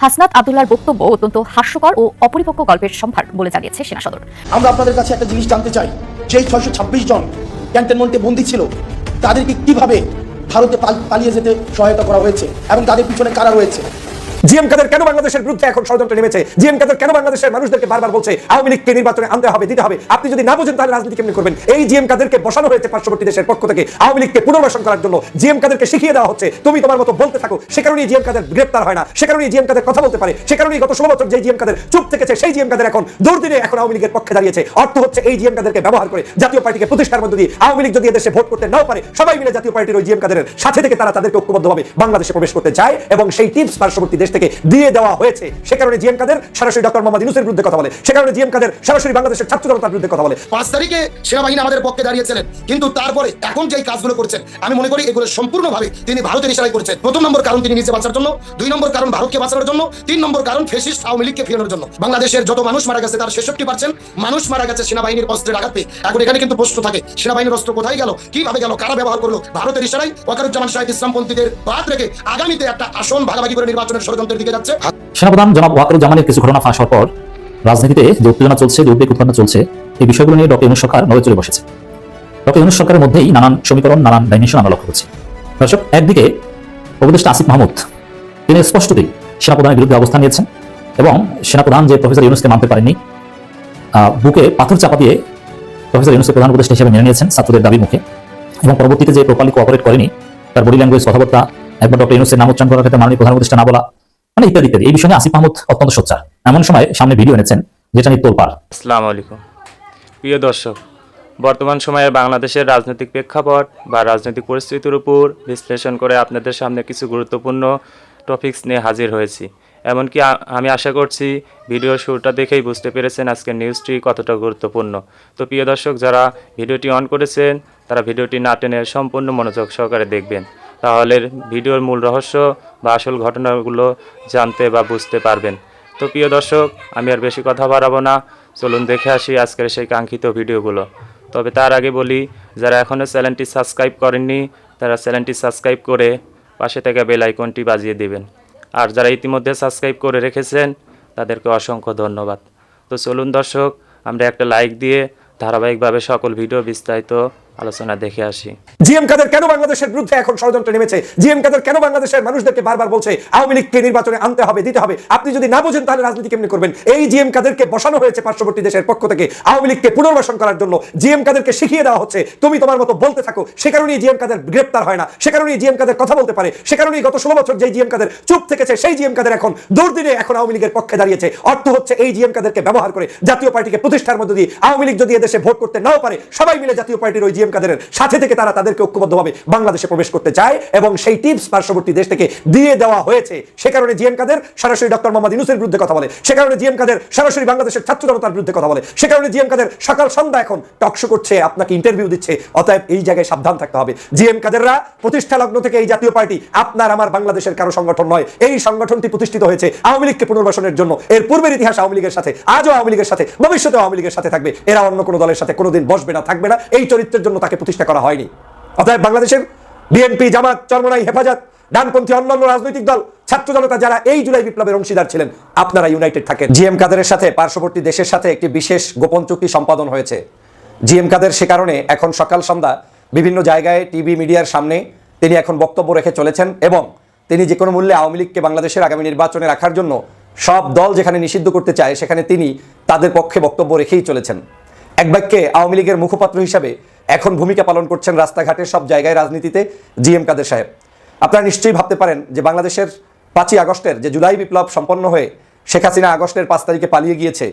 হাসনাত আব্দুল্লাহর বক্তব্য অত্যন্ত হাস্যকর ও অপরিপক্ক গল্পের সম্ভার বলে জানিয়েছে সেনা সদর। আমরা আপনাদের কাছে একটা জিনিস জানতে চাই, যেই 626 জন ক্যান্টনমেন্টে বন্দী ছিল তাদেরকে কিভাবে ভারতে পালিয়ে যেতে সহায়তা করা হয়েছে এবং তাদের পিছনে কারা রয়েছে। জিএম কাদের কেন বাংলাদেশের বিরুদ্ধে এখন ষড়যন্ত্র নেমেছে? জিএম কাদের কেন বাংলাদেশের মানুষদেরকে বারবার বলছে আওয়ামী লীগকে নির্বাচনে আনতে হবে, দিতে হবে? আপনি যদি না বোঝেন তাহলে রাজনীতি কেমনি করবেন? এই জিএম কাদেরকে বসানো হয়েছে পার্শ্ববর্তী দেশের পক্ষ থেকে আওয়ামী লীগকে পুনর্বাসন করার জন্য। জিএম কাদেরকে শিখিয়ে দেওয়া হচ্ছে তুমি তোমার মতো বলতে থাকো। সে কারণেই জিএম কাদের গ্রেপ্তার হয় না, সে কারণেই জিএম কাদের কথা বলতে পারে, সে কারণেই গত 16 বছর যে জিএম কাদের চুপ থেকেছে সেই জিএম কাদের এখন দুর্দিনে এখন আওয়ামী লীগের পক্ষে দাঁড়িয়েছে। অর্থ হচ্ছে এই জিএম কাদেরকে ব্যবহার করে জাতীয় পার্টিকে প্রতিষ্ঠার মধ্য দিয়ে আওয়ামী লীগ যদি এদেশে ভোট করতে নাও পারে, সবাই মিলে জাতীয় পার্টির ওই জিএম কাদের সাথে থেকে তারা তাদেরকে ঐক্যবদ্ধভাবে বাংলাদেশে প্রবেশ করতে চায় এবং সেই টিপস পার্শ্ববর্তী দেশ থেকে দিয়ে দেওয়া হয়েছে। সে কারণে জিএম কাদের সরাসরি ডক্টর মোহাম্মদ ইউনূসের বিরুদ্ধে কথা বলে, সে কারণে জিএম কাদের সরাসরি বাংলাদেশের ছাত্র জনতার বিরুদ্ধে কথা বলে। 5 তারিখে সেনাবাহিনী আমাদের পক্ষে দাঁড়িয়েছিলেন, কিন্তু তারপরে এখন যেই কাজগুলো করছেন আমি মনে করি এগুলো সম্পূর্ণভাবে তিনি ভারতের ইশারায় করছেন। প্রথম নম্বর কারণ তিনি নিজে বাঁচার জন্য, 2 নম্বর কারণ ভারতকে বাঁচানোর জন্য, 3 নম্বর কারণ ফ্যাসিস্ট আওয়ামী লীগকে ফেরানোর জন্য। বাংলাদেশের যত মানুষ মারা গেছে তার 66% মানুষ মারা গেছে সেনাবাহিনীর অস্ত্রের আঘাতে। এখন এখানে কিন্তু প্রশ্ন থাকে সেনাবাহিনীর অস্ত্র কোথায় গেল, কিভাবে গেল, কারা ব্যবহার করলো? ভারতের ইশারায় ওয়াকারুজ্জামান শাহেদ ইসলামপন্থীদের বাদ রেখে আগামীতে একটা আসন ভাগাভাগি করে নির্বাচনের ষড়যন্ত্রের দিকে যাচ্ছে। সেনাপ্রধান জনাব ওয়াকারুজ্জামানের কিছু ঘটনা ফাঁস হওয়ার পর রাজনীতিতে যে উত্তেজনা চলছে, যে উদ্বেগ উৎপাদন চলছে, এই বিষয়গুলো নিয়ে ডক্টর ইউনূস সরকার নড়ে চড়ে বসেছে। ডক্টর ইউনূস সরকারের মধ্যেই নানান সমীকরণ, নানান ডাইমেনশন আমরা লক্ষ্য করছি। দর্শক, একদিকে উপদেষ্টা আসিফ মাহমুদ তিনি স্পষ্টতই সেনাপ্রধানের বিরুদ্ধে অবস্থান নিয়েছেন এবং সেনাপ্রধান যে প্রফেসর ইউনূসকে মানতে পারেননি, বুকে পাথর চাপা দিয়ে প্রফেসর ইউনূসকে প্রধান উপদেষ্টা হিসেবে মেনে নিয়েছেন ছাত্রদের দাবি মুখে, এবং পরবর্তীতে যে প্রপারলি কোঅপারেট করেনি, তার বডি ল্যাঙ্গুয়েজ, কথাবার্তা, একবার ডক্টর ইউনূসের নাম উচ্চারণ করার ক্ষেত্রে মাননীয় প্রধান উপদেষ্টা না বলা, মানে ইত্যাদি ইত্যাদি। এই বিষয়ে আসিফ মাহমুদ অত্যন্ত সোচ্চার। এমন সময় সামনে ভিডিও এনেছেন যেটা নিয়ে তোলপাড়। আসসালামু আলাইকুম প্রিয় দর্শক, বর্তমান সময়ে বাংলাদেশের রাজনৈতিক প্রেক্ষাপট বা রাজনৈতিক পরিস্থিতির উপর বিশ্লেষণ করে আপনাদের সামনে কিছু গুরুত্বপূর্ণ টপিকস নিয়ে হাজির হয়েছি। এমনকি আমি আশা করছি ভিডিও শুরুটা দেখেই বুঝতে পেরেছেন আজকের নিউজটি কতটা গুরুত্বপূর্ণ। তো প্রিয় দর্শক, যারা ভিডিওটি অন করেছেন তারা ভিডিওটি না টেনে সম্পূর্ণ মনোযোগ সহকারে দেখবেন, তাহলে ভিডিওর মূল রহস্য বা আসল ঘটনাগুলো জানতে বা বুঝতে পারবেন। তো প্রিয় দর্শক, আমি আর বেশি কথা বাড়াবো না, চলুন দেখে আসি আজকের সেই কাঙ্ক্ষিত ভিডিওগুলো। তবে তার আগে বলি, যারা এখনও চ্যানেলটি সাবস্ক্রাইব করেননি তারা চ্যানেলটি সাবস্ক্রাইব করে পাশে থেকে বেল আইকনটি বাজিয়ে দেবেন, আর যারা ইতিমধ্যে সাবস্ক্রাইব করে রেখেছেন তাদেরকে অসংখ্য ধন্যবাদ। তো চলুন দর্শক, আমরা একটা লাইক দিয়ে ধারাবাহিকভাবে সকল ভিডিও বিস্তারিত আলোচনা দেখে আসি। জিএম কাদের কেন বাংলাদেশের বিরুদ্ধে এখন ষড়যন্ত্র নেমেছে? জিএম কাদের কেন বাংলাদেশের মানুষদেরকে বারবার বলছে আওয়ামী লীগকে নির্বাচনে আনতে হবে, দিতে হবে? আপনি যদি না বোঝেন তাহলে রাজনীতি কেমনি করবেন? এই জিএম কাদেরকে বসানো হয়েছে পার্শ্ববর্তী দেশের পক্ষ থেকে আওয়ামী লীগকে পুনর্বাসন করার জন্য। জিএম কাদেরকে শিখিয়ে দেওয়া হচ্ছে তুমি তোমার মতো বলতে থাকো। সে কারণেই জিএম কাদের গ্রেপ্তার হয় না, সে কারণেই জিএম কাদের কথা বলতে পারে, সে কারণেই গত 16 বছর যে জিএম কাদের চুপ থেকেছে সেই জিএম কাদের এখন দুর্দিনে এখন আওয়ামী লীগের পক্ষে দাঁড়িয়েছে। অর্থ হচ্ছে এই জিএম কাদেরকে ব্যবহার করে জাতীয় পার্টিকে প্রতিষ্ঠার মধ্য দিয়ে আওয়ামী লীগ যদি এদেশে ভোট করতে নাও পারে, সবাই মিলে জাতীয় পার্টির ওই জিএম কাদের সাথে থেকে তারা তাদেরকে ঐক্যবদ্ধভাবে বাংলাদেশে প্রবেশ করতে চায় এবং সেই টিপস পার্শ্ববর্তী দেশ থেকে দিয়ে দেওয়া হয়েছে। সে কারণে জিএম কাদের সরাসরি ডক্টর মোহাম্মদ ইউনূসের বিরুদ্ধে কথা বলে, সে কারণে জিএম কাদের সরাসরি বাংলাদেশের ছাত্র জনতার বিরুদ্ধে কথা বলে, সে কারণে জিএম কাদের সকাল সন্ধ্যা এখন টকশো করছে, আপনাকে ইন্টারভিউ দিচ্ছে। অতএব এই জায়গায় সাবধান থাকতে হবে। জিএম কাদেররা প্রতিষ্ঠা লগ্ন থেকে এই জাতীয় পার্টি আপনার আমার বাংলাদেশের কারো সংগঠন নয়। এই সংগঠনটি প্রতিষ্ঠিত হয়েছে আওয়ামী লীগকে পুনর্বাসনের জন্য। এর পূর্বের ইতিহাস আওয়ামী লীগের সাথে, আজও আওয়ামী লীগের সাথে, ভবিষ্যতেও আওয়ামী লীগের সাথে থাকবে। এরা অন্য কোনো দলের সাথে কোনোদিন বসবে না, থাকবে না। এই চরিত্রের জন্য তাকে প্রতিষ্ঠা করা হয়নি। অতএব বাংলাদেশের বিএনপি, জামাত, চরমনাই, হেফাজত, ডানপন্থী অন্যান্য রাজনৈতিক দল, ছাত্র জনতা যারা এই জুলাই বিপ্লবের অংশীদার ছিলেন, আপনারা ইউনাইটেড থাকেন। জিএম কাদেরের সাথে পার্শ্ববর্তী দেশের সাথে একটি বিশেষ গোপন চুক্তি সম্পাদন হয়েছে। জিএম কাদের সে কারণে এখন সকাল সন্ধ্যা বিভিন্ন জায়গায় টিভি মিডিয়ার সামনে তিনি এখন বক্তব্য রেখে চলেছেন এবং তিনি যে কোনো মূল্যে আওয়ামী লীগকে বাংলাদেশের আগামী নির্বাচনে রাখার জন্য সব দল যেখানে নিষিদ্ধ করতে চায় সেখানে তিনি তাদের পক্ষে বক্তব্য রেখেই চলেছেন। এক বাক্যে আওয়ামী লীগের মুখপাত্র হিসাবে এখন ভূমিকা পালন করছেন রাস্তাঘাটের সব জায়গায় রাজনীতিতে জিএম কাদের সাহেব। আপনারা নিশ্চয়ই ভাবতে পারেন যে বাংলাদেশের 5ই আগস্টের যে জুলাই বিপ্লব সম্পন্ন হয়ে শেখ হাসিনা আগস্টের 5 তারিখে পালিয়ে গিয়েছে,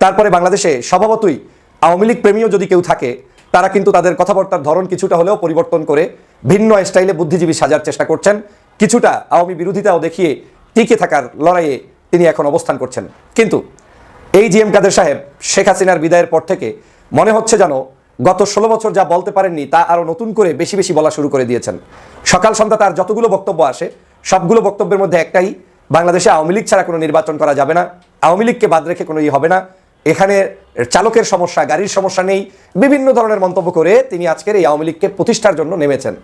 তারপরে বাংলাদেশে স্বভাবতই আওয়ামী লীগ প্রেমীও যদি কেউ থাকে তারা কিন্তু তাদের কথাবার্তার ধরন কিছুটা হলেও পরিবর্তন করে ভিন্ন স্টাইলে বুদ্ধিজীবী সাজার চেষ্টা করছেন। কিছুটা আওয়ামী বিরোধিতাও দেখিয়ে টিকে থাকার লড়াইয়ে তিনি এখন অবস্থান করছেন। কিন্তু এই জিএম কাদের সাহেব শেখ হাসিনার বিদায়ের পর থেকে মনে হচ্ছে যেন গত 16 বছর যা বলতে পারেননি তা আরও নতুন করে বেশি বেশি বলা শুরু করে দিয়েছেন। সকাল সন্ধ্যা তার যতগুলো বক্তব্য আসে সবগুলো বক্তব্যের মধ্যে একটাই, বাংলাদেশে আওয়ামী লীগ ছাড়া কোনো নির্বাচন করা যাবে না, আওয়ামী লীগকে বাদ রেখে কোনো হবে না, এখানে চালকের সমস্যা, গাড়ির সমস্যা নেই, বিভিন্ন ধরনের মন্তব্য করে তিনি আজকের এই আওয়ামী লীগকে প্রতিষ্ঠার জন্য নেমেছেন।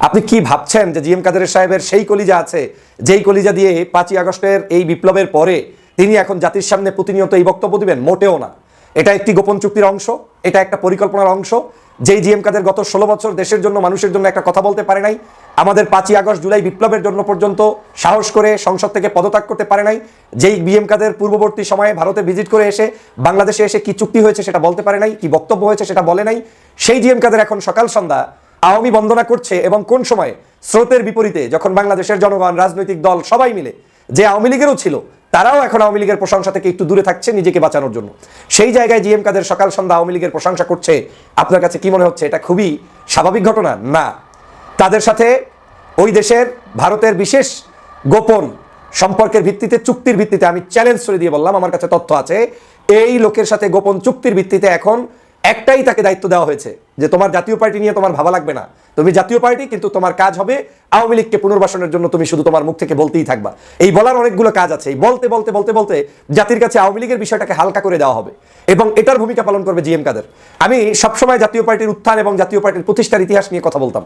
আপনি কি ভাবছেন যে জিএম কাদের সাহেবের সেই কলিজা আছে যেই কলিজা দিয়ে 5ই আগস্টের এই বিপ্লবের পরে তিনি এখন জাতির সামনে প্রতিনিয়ত এই বক্তব্য দিবেন? মোটেও না। এটা একটি গোপন চুক্তির অংশ, এটা একটা পরিকল্পনার অংশ। যেই জিএম কাদের গত 16 বছর দেশের জন্য, মানুষের জন্য একটা কথা বলতে পারে নাই, আমাদের 5ই আগস্ট জুলাই বিপ্লবের জন্য পর্যন্ত সাহস করে সংসদ থেকে পদত্যাগ করতে পারে নাই, যেই জিএম কাদের পূর্ববর্তী সময়ে ভারতে ভিজিট করে এসে বাংলাদেশে এসে কি চুক্তি হয়েছে সেটা বলতে পারে নাই, কি বক্তব্য হয়েছে সেটা বলে নাই, সেই জিএম কাদের এখন সকাল সন্ধ্যা আওয়ামী বন্দনা করছে। এবং কোন সময়ে? স্রোতের বিপরীতে, যখন বাংলাদেশের জনগণ, রাজনৈতিক দল সবাই মিলে, যে আওয়ামী লীগেরও ছিল, তারাও এখন আওয়ামী লীগের প্রশংসা থেকে একটু দূরে থাকছে নিজেকে বাঁচানোর জন্য। সেই জায়গায় জিএম কাদের সকাল সন্ধ্যা আওয়ামী লীগের প্রশংসা করছে। আপনার কাছে কি মনে হচ্ছে এটা খুবই স্বাভাবিক ঘটনা? না। তাদের সাথে ওই দেশের ভারতের বিশেষ গোপন সম্পর্কের ভিত্তিতে, চুক্তির ভিত্তিতে, আমি চ্যালেঞ্জ করে দিয়ে বললাম, আমার কাছে তথ্য আছে, এই লোকের সাথে গোপন চুক্তির ভিত্তিতে এখন একটাই তাকে দায়িত্ব দেওয়া হয়েছে যে তোমার জাতীয় পার্টি নিয়ে তোমার ভাবা লাগবে না, তুমি জাতীয় পার্টি, কিন্তু তোমার কাজ হবে আওয়ামী লীগকে পুনর্বাসনের জন্য তুমি শুধু তোমার মুখ থেকে বলতেই থাকবা। এই বলার অনেকগুলো কাজ আছে। এই বলতে বলতে বলতে বলতে জাতির কাছে আওয়ামী লীগের বিষয়টাকে হালকা করে দেওয়া হবে এবং এটার ভূমিকা পালন করবে জিএম কাদের। আমি সবসময় জাতীয় পার্টির উত্থান এবং জাতীয় পার্টির প্রতিষ্ঠার ইতিহাস নিয়ে কথা বলতাম।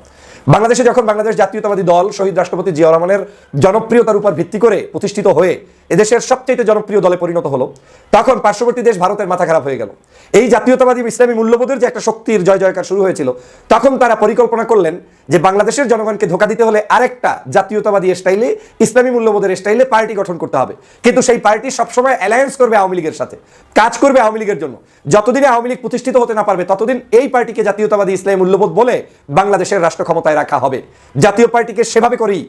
বাংলাদেশে যখন বাংলাদেশ জাতীয়তাবাদী দল শহীদ রাষ্ট্রপতি জিয়াউর রহমানের জনপ্রিয়তার উপর ভিত্তি করে প্রতিষ্ঠিত হয়ে এদেশের সবচেয়ে জনপ্রিয় দলে পরিণত হলো, তখন পার্শ্ববর্তী দেশ ভারতের মাথা খারাপ হয়ে গেল। এই জাতীয়তাবাদী ইসলামী মূল্যবোধের যে একটা শক্তির জয় জয়কার শুরু হয়েছিল, তখন তারা পরিকল্পনা করলেন যে বাংলাদেশের জনগণকে ধোঁকা দিতে হলে আরেকটা জাতীয়তাবাদী স্টাইলে, ইসলামী মূল্যবোধের স্টাইলে পার্টি গঠন করতে হবে। কিন্তু সেই পার্টি সবসময় অ্যালায়েন্স করবে আওয়ামী লীগের সাথে, কাজ করবে আওয়ামী লীগের জন্য। যতদিনে আওয়ামী লীগ প্রতিষ্ঠিত হতে না পারবে, ততদিন এই পার্টিকে জাতীয়তাবাদী ইসলামী মূল্যবোধ বলে বাংলাদেশের রাষ্ট্র ক্ষমতায় রাখা হবে। জাতীয় পার্টিকে সেভাবে করেই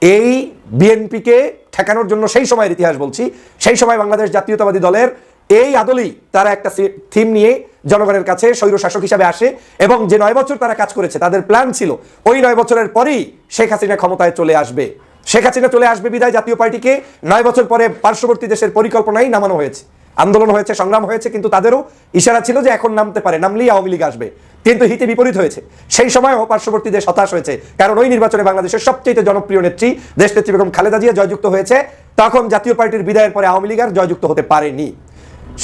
এই বিএনপিকে ঠেকানোর জন্য, সেই সময়ের ইতিহাস বলছি, সেই সময় বাংলাদেশ জাতীয়তাবাদী দলের এই আদলেই তারা একটা থিম নিয়ে জনগণের কাছে স্বৈরশাসক হিসাবে আসে এবং যে 9 বছর তারা কাজ করেছে, তাদের প্ল্যান ছিল ওই 9 বছরের পরেই শেখ হাসিনা ক্ষমতায় চলে আসবে। শেখ হাসিনা চলে আসবে বিদায় জাতীয় পার্টিকে 9 বছর পরে পার্শ্ববর্তী দেশের পরিকল্পনাই নামানো হয়েছে। আন্দোলন হয়েছে, সংগ্রাম হয়েছে, কিন্তু তাদেরও ইশারা ছিল যে এখন নামতে পারে, নামলেই আওয়ামী লীগ আসবে। কিন্তু হিতে বিপরীত হয়েছে। সেই সময়ও পার্শ্ববর্তী দেশ হতাশ হয়েছে, কারণ ওই নির্বাচনে বাংলাদেশের সবচেয়ে জনপ্রিয় নেত্রী দেশনেত্রী বেগম খালেদা জিয়া জয়যুক্ত হয়েছে। তখন জাতীয় পার্টির বিদায়ের পরে আওয়ামী লীগ আর জয়যুক্ত হতে পারেনি।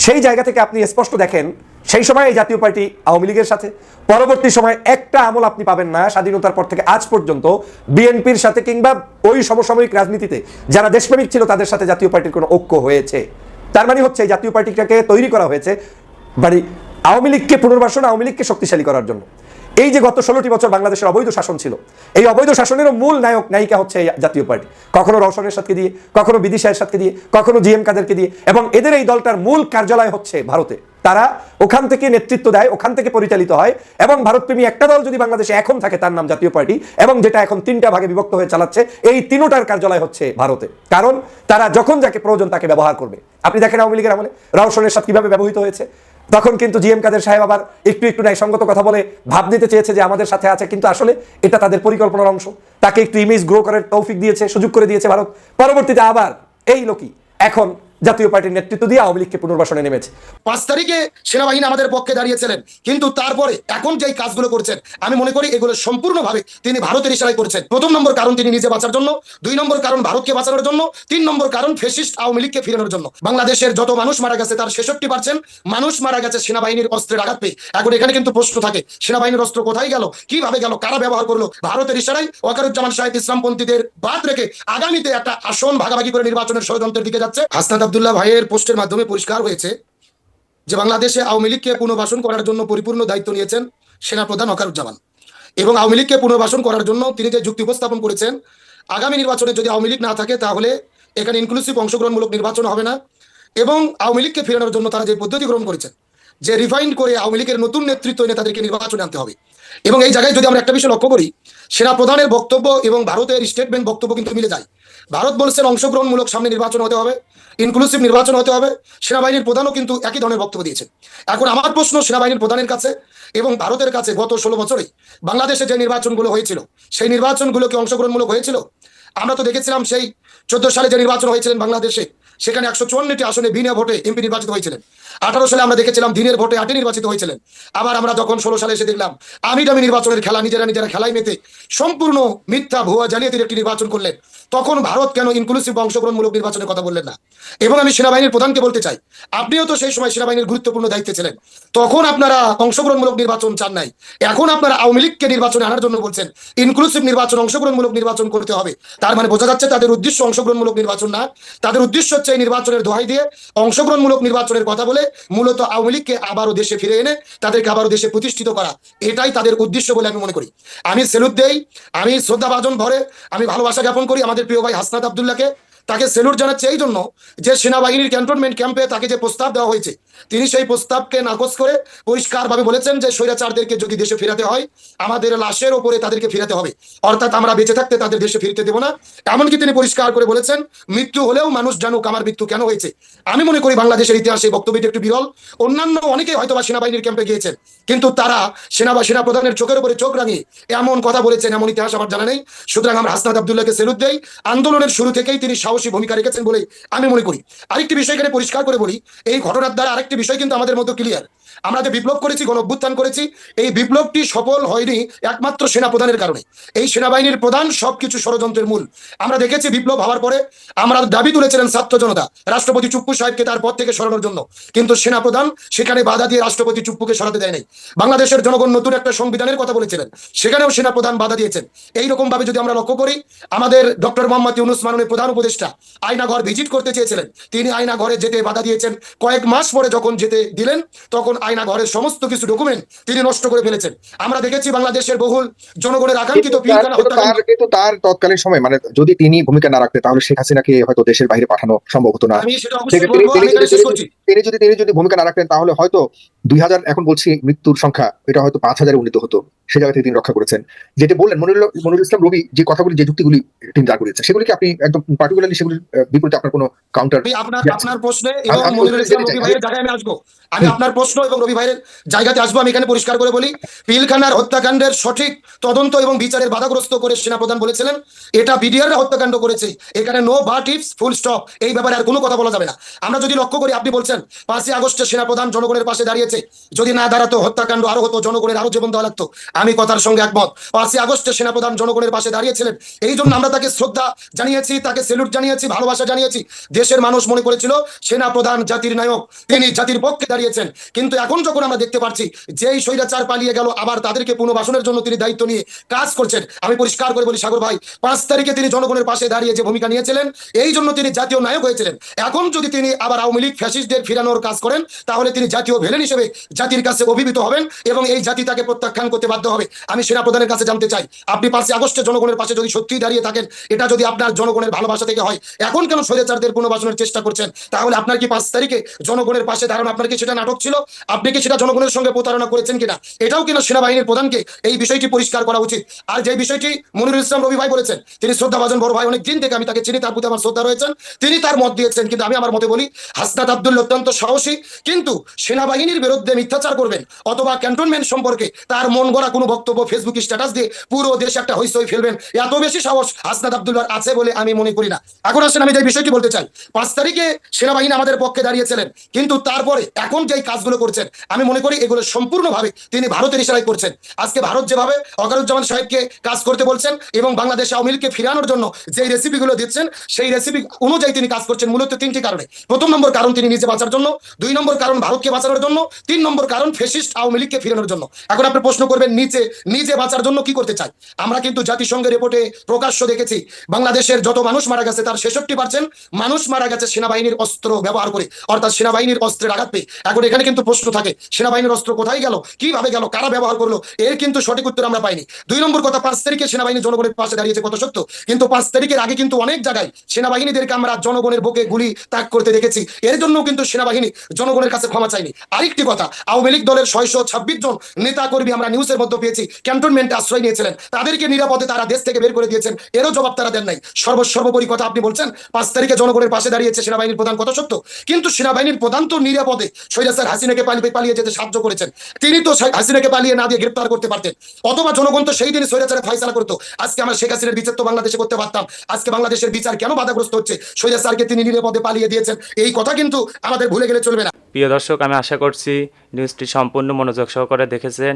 সেই জায়গা থেকে আপনি স্পষ্ট দেখেন, সেই সময় এই জাতীয় পার্টি আওয়ামী লীগের সাথে, পরবর্তী সময় একটা আমল আপনি পাবেন না স্বাধীনতার পর থেকে আজ পর্যন্ত বিএনপির সাথে কিংবা ওই সমসাময়িক রাজনীতিতে যারা দেশপ্রেমিক ছিল তাদের সাথে জাতীয় পার্টির কোনো ঐক্য হয়েছে। তার মানে হচ্ছে এই জাতীয় পার্টিটাকে তৈরি করা হয়েছে মানে আওয়ামী লীগকে পুনর্বাসন, আওয়ামী লীগকে শক্তিশালী করার জন্য। এই যে গত 16টি বছর বাংলাদেশের অবৈধ শাসন ছিল, এই অবৈধ শাসনেরও মূল নায়ক নায়িকা হচ্ছে এই জাতীয় পার্টি। কখনো রওশনের সাথে দিয়ে, কখনো বিদিশা এরশাদকে দিয়ে, কখনো জিএম কাদেরকে দিয়ে, এবং এদের এই দলটার মূল কার্যালয় হচ্ছে ভারতে। তারা ওখান থেকে নেতৃত্ব দেয়, ওখান থেকে পরিচালিত হয়। এবং ভারতপ্রেমী একটা দল যদি বাংলাদেশে এখন থাকে, তার নাম জাতীয় পার্টি, এবং যেটা এখন 3টা ভাগে বিভক্ত হয়ে চালাচ্ছে, এই 3টার কার্যালয় হচ্ছে ভারতে। কারণ তারা যখন যাকে প্রয়োজন তাকে ব্যবহার করবে। আপনি দেখেন আওয়ামী লীগের আমলে রওশনের সাথে কিভাবে ব্যবহৃত হয়েছে। তখন কিন্তু জিএম কাদের সাহেব আবার একটু একটু ন্যায়সঙ্গত কথা বলে ভাব দিতে চেয়েছে যে আমাদের সাথে আছে, কিন্তু আসলে এটা তাদের পরিকল্পনার অংশ। তাকে একটু ইমেজ গ্রো করার তৌফিক দিয়েছে, সুযোগ করে দিয়েছে ভারত। পরবর্তীতে আবার এই লোকই এখন জাতীয় পার্টির নেতৃত্ব দিয়ে আওয়ামী লীগকে পুনর্বাসনে নেমেছে। 5 তারিখে সেনাবাহিনী আমাদের পক্ষে দাঁড়িয়েছিলেন, কিন্তু তারপরে এখন যেই কাজগুলো করছেন, আমি মনে করি এগুলো সম্পূর্ণভাবে তিনি ভারতের ইশারায় করছেন। প্রথম নম্বর কারণ তিনি নিজে বাঁচার জন্য, 2 নম্বর কারণ ভারতকে বাঁচানোর জন্য, 3 নম্বর কারণ ফ্যাসিস্ট আওয়ামী লীগকে ফিরানোর জন্য। বাংলাদেশের যত মানুষ মারা গেছে তার 66% মানুষ মারা গেছে সেনাবাহিনীর অস্ত্রের আঘাত পেয়ে। এখন এখানে কিন্তু প্রশ্ন থাকে, সেনাবাহিনীর অস্ত্র কোথায় গেল, কিভাবে গেল, কারা ব্যবহার করলো? ভারতের ইশারায় ওয়াকারুজ্জামান সাহেব ইসলামপন্থীদের বাদ রেখে আগামীতে একটা আসন ভাগাভাগি করে নির্বাচনের ষড়যন্ত্রের দিকে যাচ্ছে। হাসনাত আব্দুল্লাহ ভাইয়ের পোস্টের মাধ্যমে পরিষ্কার হয়েছে যে বাংলাদেশে আওয়ামী লীগকে পুনর্বাসন করার জন্য পরিপূর্ণ দায়িত্ব নিয়েছেন সেনাপ্রধান ওয়াকারুজ্জামান, এবং আওয়ামী লীগকে পুনর্বাসন করার জন্য তিনি যে যুক্তি উপস্থাপন করেছেন, আগামী নির্বাচনে যদি আওয়ামী লীগ না থাকে তাহলে এখানে ইনক্লুসিভ অংশগ্রহণমূলক নির্বাচন হবে না, এবং আওয়ামী লীগকে ফেরানোর জন্য তারা যে পদ্ধতি গ্রহণ করেছেন, যে রিফাইন্ড করে আওয়ামী লীগের নতুন নেতৃত্ব এনে তাদেরকে নির্বাচনে আনতে হবে। এবং এই জায়গায় যদি আমরা একটা বিষয় লক্ষ্য করি, সেনাপ্রধানের বক্তব্য এবং ভারতের স্টেটমেন্ট বক্তব্য কিন্তু মিলে যায়। ভারত বলছেন অংশগ্রহণমূলক সামনে নির্বাচন হতে হবে, ইনক্লুসিভ নির্বাচন হতে হবে। সেনাবাহিনীর প্রধানও কিন্তু একই ধরনের বক্তব্য দিয়েছেন। এখন আমার প্রশ্ন সেনাবাহিনীর প্রধানের কাছে এবং ভারতের কাছে, গত 16 বছরে বাংলাদেশে যে নির্বাচনগুলো হয়েছিল, সেই নির্বাচনগুলো কি অংশগ্রহণমূলক হয়েছিল? আমরা তো দেখেছিলাম সেই 14 সালে যে নির্বাচন হয়েছিলেন বাংলাদেশে, সেখানে 154টি আসনে বিনা ভোটে এমপি নির্বাচিত হয়েছিলেন। 18 সালে আমরা দেখেছিলাম দিনের ভোটে 8 নির্বাচিত হয়েছিলেন। আবার আমরা যখন 16 সালে এসে দেখলাম আমি দামি নির্বাচনের খেলা, নিজেরা খেলায় মেতে সম্পূর্ণ মিথ্যা ভুয়া জালিয়াতির একটি নির্বাচন করলেন। তখন ভারত কেন ইনক্লুসিভ বা অংশগ্রহণমূলক নির্বাচনের কথা বললেন না? এবং আমি সেনাবাহিনীর প্রধানকে বলতে চাই, আপনিও তো সেই সময় সেনাবাহিনীর গুরুত্বপূর্ণ দায়িত্বে ছিলেন, তখন আপনারা অংশগ্রহণমূলক নির্বাচন চান নাই, এখন আপনারা আওয়ামী লীগকে নির্বাচনে আনার জন্য বলছেন ইনক্লুসিভ নির্বাচন, অংশগ্রহণমূলক নির্বাচন করতে হবে। তার মানে বোঝা যাচ্ছে তাদের উদ্দেশ্য অংশগ্রহণমূলক নির্বাচন না, তাদের উদ্দেশ্য হচ্ছে এই নির্বাচনের দোহাই দিয়ে অংশগ্রহণমূলক নির্বাচনের কথা বলে মূলত আওয়ামী লীগকে আবারও দেশে ফিরে এনে তাদেরকে আবারও দেশে প্রতিষ্ঠিত করা, এটাই তাদের উদ্দেশ্য বলে আমি মনে করি। আমি স্যালুট দেই, আমি শ্রদ্ধাভাজন ভরে আমি ভালোবাসা জ্ঞাপন করি আমাদের প্রিয় ভাই হাসনাত আব্দুল্লাহকে। তাকে স্যালুট জানাচ্ছে এই জন্য যে সেনাবাহিনীর ক্যান্টনমেন্ট ক্যাম্পে তাকে যে প্রস্তাব দেওয়া হয়েছে, তিনি সেই প্রস্তাবকে নাকচ করে পরিষ্কারভাবে বলেছেন যে স্বৈরাচারদেরকে যদি দেশে ফিরাতে হয় আমাদের লাশের ওপরে তাদেরকে ফিরাতে হবে, অর্থাৎ আমরা বেঁচে থাকতে তাদের দেশে ফিরতে দেব না। এমনকি তিনি পরিষ্কার করে বলেছেন মৃত্যু হলেও মানুষ জানুক আমার মৃত্যু কেন হয়েছে। আমি মনে করি বাংলাদেশের ইতিহাসে বক্তব্যটি একটু বিরল। অন্যান্য অনেকেই হয়তো বা সেনাবাহিনীর ক্যাম্পে গিয়েছেন, কিন্তু তারা সেনা প্রধানের চোখের উপরে চোখ রাঙিয়ে এমন কথা বলেছেন এমন ইতিহাস আমার জানা নেই। সুতরাং আমরা হাসনাত আব্দুল্লাহকে স্যালুট দেই, আন্দোলনের শুরু থেকেই তিনি সাহসী ভূমিকা রেখেছেন বলে আমি মনে করি। আরেকটি বিষয় এখানে পরিষ্কার করে বলি, এই ঘটনার দ্বারা আরেকটি বিষয় কিন্তু আমাদের মধ্যে ক্লিয়ার। আমরা যে বিপ্লব করেছি, গণ অভ্যুত্থান করেছি, এই বিপ্লবটি সফল হয়নি একমাত্র সেনা প্রধানের কারণে। এই সেনাবাহিনীর প্রধান সবকিছু ষড়যন্ত্রের মূল। আমরা দেখেছি বিপ্লব হওয়ার পরে আমরা দাবি তুলেছিলেন ছাত্র জনতা রাষ্ট্রপতি চুপ্পু সাহেবকে তার পদ থেকে সরানোর জন্য, কিন্তু সেনা প্রধান সেখানে বাধা দিয়ে রাষ্ট্রপতি চুপ্পুকে সরাতে দেয় নাই। বাংলাদেশের জনগণ নতুন একটা সংবিধানের কথা বলেছিলেন, সেখানেও সেনা প্রধান বাধা দিয়েছেন। এইরকম ভাবে যদি আমরা লক্ষ্য করি, আমাদের ডক্টর মোহাম্মদ ইউনূস মাননীয় প্রধান উপদেষ্টা আয়নাঘর ভিজিট করতে চেয়েছিলেন, তিনি আয়নাঘরে যেতে বাধা দিয়েছেন। কয়েক মাস পরে যখন যেতে দিলেন তখন আয়নাঘরের সমস্ত কিছু ডকুমেন্ট তিনি নষ্ট করে ফেলেছেন। আমরা দেখেছি বাংলাদেশের বহুল জনগণের আকাঙ্ক্ষিত পিলখানা হত্যাকাণ্ড। কিন্তু তার তৎকালীন সময় মানে যদি তিনি ভূমিকা না রাখতেন তাহলে শেখ হাসিনাকে হয়তো দেশের বাইরে পাঠানো সম্ভব হতো না। আমি সেটা অবশ্যই বলবো, আমি এখানে শেষ করছি। তিনি যদি ভূমিকা না রাখতেন তাহলে হয়তো 2000 এখন বলছি মৃত্যুর সংখ্যা এটা হয়তো 5000 উন্নীত হতো। সে জায়গা থেকে তিনি রক্ষা করেছেন। যেটা বললেন মনিরুল ইসলাম রবি যে কথাগুলি, যে যুক্তিগুলি তিনি দাঁড় করিয়েছেন, সেগুলিকে আপনি একদম পার্টিকুলারলি সেগুলির বিপরীতে আপনার কোনো কাউন্টার? আপনার প্রশ্নে এবং মনিরুল ইসলাম রবি ভাইয়ের জায়গায় আমি আসবো, আমি আপনার প্রশ্ন এবং রবি ভাইয়ের জায়গাতে আসবো। আমি এখানে পরিষ্কার করে বলি, পিলখানার হত্যাকাণ্ডের সঠিক তদন্ত এবং বিচারের বাধাগ্রস্ত করে সেনাপ্রধান বলেছিলেন এটা বিডিআর হত্যাকাণ্ড করেছে, এখানে no but ifs full stop, এই ব্যাপারে আর কোনো কথা বলা যাবে না। আমরা যদি লক্ষ্য করি, আপনি বলছেন 5ই আগস্টে সেনাপ্রধান জনগণের পাশে দাঁড়িয়েছে, যদি না দাঁড়াতো হত্যাকাণ্ড আরো হতো, জনগণের আরো জীবন দেওয়া লাগতো। আমি কথার সঙ্গে একমত, 5ই আগস্টে সেনাপ্রধান জনগণের পাশে দাঁড়িয়েছিলেন, এই জন্য আমরা তাকে শ্রদ্ধা জানিয়েছি, তাকে স্যালুট জানিয়েছি, ভালোবাসা জানিয়েছি। দেশের মানুষ মনে করেছিল সেনাপ্রধান জাতির নায়ক, তিনি জাতির পক্ষে দাঁড়িয়েছেন। কিন্তু এখন যখন আমরা দেখতে পাচ্ছি যেই স্বৈরাচার পালিয়ে গেল আবার তাদেরকে পুনর্বাসনের জন্য তিনি দায়িত্ব নিয়ে কাজ করছেন, আমি পরিষ্কার করে বলি সাগর ভাই, 5 তারিখে তিনি জনগণের পাশে দাঁড়িয়ে যে ভূমিকা নিয়েছিলেন এই জন্য তিনি জাতীয় নায়ক হয়েছিলেন। এখন যদি তিনি আবার আওয়ামী লীগ ফ্যাসিস্টদের ফিরানোর কাজ করেন তাহলে তিনি জাতীয় ভিলেন হিসেবে জাতির কাছে অভিহিত হবেন এবং এই জাতি তাকে প্রত্যাখ্যান করতে বাধ্য হবে। আমি সেনাপ্রধানের কাছে জানতে চাই, আপনি 5ই আগস্টে জনগণের পাশে যদি সত্যিই দাঁড়িয়ে থাকেন, এটা যদি আপনার জনগণের ভালোবাসা থেকে হয়, এখন কেন স্বৈরাচারদের পুনর্বাসনের চেষ্টা করছেন? তাহলে আপনার কি 5 তারিখে জনগণের পাশে দাঁড়ানো আপনার কি সেটা নাটক ছিল? আপনি কি সেটা জনগণের সঙ্গে প্রতারণা করেছেন কিনা, এটাও কিনা সেনাবাহিনীর প্রধানকে এই বিষয়টি পরিষ্কার করা উচিত। আর যে বিষয়টি মনিরুল ইসলাম রবি ভাই বলেছেন, তিনি শ্রদ্ধাভাজন বড় ভাই, অনেক দিন থেকে আমি তাকে চিনি, তার প্রতি আমার শ্রদ্ধা রয়েছেন, তিনি তার মত দিয়েছেন। কিন্তু আমি আমার মতে বলি হাসনাত আব্দুল্লাহ অত্যন্ত সাহসী, কিন্তু সেনাবাহিনীর বিরুদ্ধে মিথ্যাচার করবেন অথবা ক্যান্টনমেন্ট সম্পর্কে তার মন গড়া কোনো বক্তব্য ফেসবুক স্ট্যাটাস দিয়ে পুরো দেশে একটা হইচই ফেলবেন, এত বেশি সাহস হাসনাত আব্দুল্লাহর আছে বলে আমি মনে করি না। এখন আসেন আমি যে বিষয়টি বলতে চাই, 5 তারিখে সেনাবাহিনী আমাদের পক্ষে দাঁড়িয়েছিলেন, কিন্তু তারপরে এখন যে কাজগুলো করছেন আমি মনে করি এগুলো সম্পূর্ণভাবে তিনি ভারতের ইশারায় করছেন। আজকে ভারত যেভাবে ওয়াকারুজ্জামান সাহেবকে কাজ করতে বলছেন এবং বাংলাদেশে আওয়ামী লীগকে ফিরানোর জন্য যে রেসিপিগুলো দিচ্ছেন সেই রেসিপি অনুযায়ী তিনি কাজ করছেন মূলত 3টি কারণে। প্রথম নম্বর কারণ তিনি নিজে বাঁচার জন্য, 2 নম্বর কারণ ভারতকে বাঁচানোর জন্য, 3 নম্বর কারণ ফ্যাসিস্ট আওয়ামী লীগকে ফিরানোর জন্য। এখন আপনি প্রশ্ন করবেন নিজে বাঁচার জন্য কি করতে চাই? আমরা কিন্তু জাতিসংঘের রিপোর্টে প্রকাশ্য দেখেছি বাংলাদেশের যত মানুষ মারা গেছে তার 66% মানুষ মারা গেছে সেনাবাহিনীর অস্ত্র ব্যবহার করে, অর্থাৎ সেনাবাহিনীর অস্ত্রের আঘাত পেয়ে। এখন এখানে কিন্তু প্রশ্ন থাকে সেনাবাহিনীর অস্ত্র কোথায় গেল, কিভাবে গেল, কারা ব্যবহার করলো, এর কিন্তু সঠিক উত্তর আমরা পাইনি। 2 নম্বর কথা, 5 তারিখে সেনাবাহিনী জনগণের পাশে দাঁড়িয়েছে কত সত্য, কিন্তু 5 তারিখের আগে কিন্তু অনেক জায়গায় সেনাবাহিনীদেরকে আমরা জনগণের বুকে গুলি তাক করতে দেখেছি। এর জন্য কিন্তু সেনাবাহিনী জনগণের কাছে ক্ষমা চায়নি। আরেকটি কথা, আওয়ামী লীগ দলের 626 জন নেতা কর্মী আমরা নিউজের মধ্যে পেয়েছি ক্যান্টনমেন্টে আশ্রয় নিয়েছিলেন, তাদেরকে নিরাপদে তারা দেশ থেকে বের করে দিয়েছেন, এরও জবাব তারা দেন নাই। সর্বোপরি কথা আপনি বলছেন 5 তারিখে জনগণের পাশে দাঁড়িয়েছে সেনাবাহিনীর প্রধান, কত সত্য, কিন্তু সেনাবাহিনীর প্রধান তো নিরাপদে স্বৈরাচার হাসিনাকে পালিয়ে যেতে সাহায্য করেছেন, তিনি তো হাসিনাকে পালিয়ে না দিয়ে গ্রেপ্তার করতে পারতেন, অথবা জনগণ তো সেই দিনে স্বৈরাচারে ফয়সালা করতো, আজকে আমরা শেখ হাসিনার বিচার তো বাংলাদেশে করতে পারতাম। আজকে বাংলাদেশের বিচার কেন বাধাগ্রস্ত হচ্ছে? স্বৈরাচারকে তিনি নিরাপদে পালিয়ে দিয়েছেন, এই কথা কিন্তু আমাদের ভুলে গেলে চলবে না। প্রিয় দর্শক, আমি আশা করছি নিউজটি সম্পূর্ণ মনোযোগ সহকারে দেখেছেন।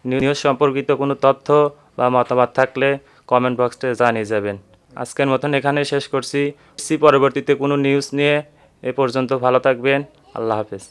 নিউজ সম্পর্কিত কোনো তথ্য বা মতামত থাকলে কমেন্ট বক্সে জানিয়ে যাবেন। আজকের মতন এখানে শেষ করছি। পরবর্তীতে কোনো নিউজ নিয়ে এ পর্যন্ত ভালো থাকবেন। আল্লাহ হাফেজ।